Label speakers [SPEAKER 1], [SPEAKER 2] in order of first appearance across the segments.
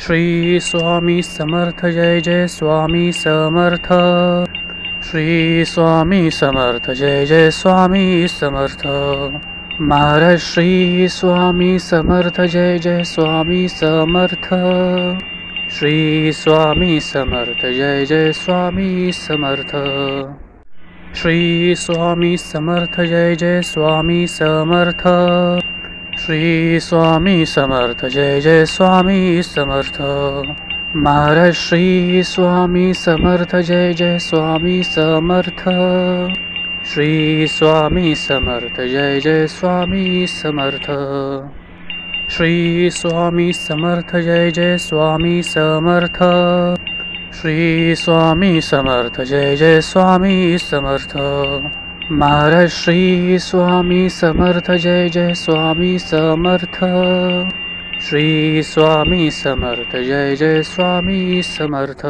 [SPEAKER 1] Shri Swami Samarth Jai Jai Swami Samarth. Shri Swami Samarth Jai Jai Swami Samarth. Maharaj Shri Swami Samarth Jai Jai Swami Samarth. Shri Swami Samarth Jai Jai Swami Samarth. Shri Swami Samarth Jai Jai Swami Samarth. Shri Swami Samarth Jai Jai Swami Samarth. Maharaj Shri Swami Samarth Jai Jai Swami Samarth. Shri Swami Samarth Jai Jai Swami Samarth. Shri Swami Samarth Jai Jai Swami Samarth. Shri Swami Samarth Jai Jai Swami Samarth. Maharaj Shri Swami Samarth Jai Jai Swami Samarth. Shri Swami Samarth Jai Jai Swami Samarth.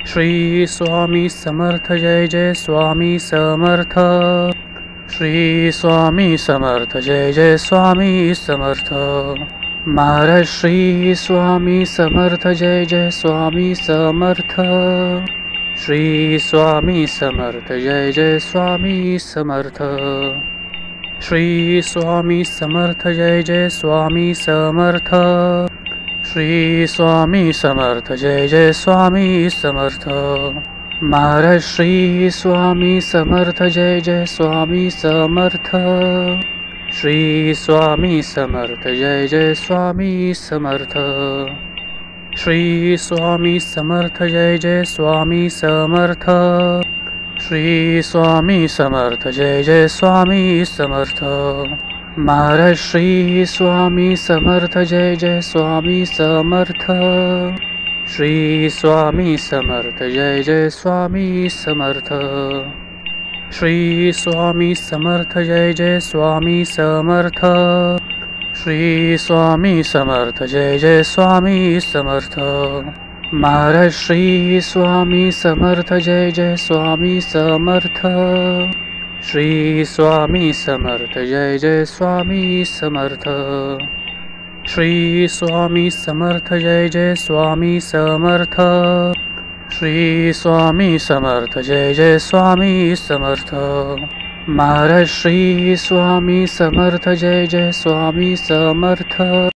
[SPEAKER 1] Shri Swami Samarth Jai Jai Swami Samarth. Shri Swami Samarth Jai Jai Swami Samarth. Maharaj Shri Swami Samarth Jai Jai Swami Samarth. Shri Swami Samarth Jai Jai Swami Samarth. Shri Swami Samarth Jai Jai Swami Samarth. Shri Swami Samarth Jai Jai Swami Samarth. Maharaj Shri Swami Samarth Jai Jai Swami Samarth. Shri Swami Samarth Jai Jai Swami Samarth. Shri Swami Samarth Jai Jai Swami Samarth. Shri Swami Samarth Jai Jai Swami Samarth. Maharaj Shri Swami Samarth Jai Jai Swami Samarth. Shri Swami Samarth Jai Jai Swami Samarth. Shri Swami Samarth Jai Jai Swami Samarth. Shri Swami Samarth Jai Jai Swami Samarth. Maharaj Shri Swami Samarth Jai Jai Swami Samarth. Shri Swami Samarth Jai Jai Swami Samarth. Shri Swami Samarth Jai Jai Swami Samarth. Shri Swami Samarth Jai Jai Swami Samarth. Maharaj Shri Swami Samarth Jai Jai Swami Samarth.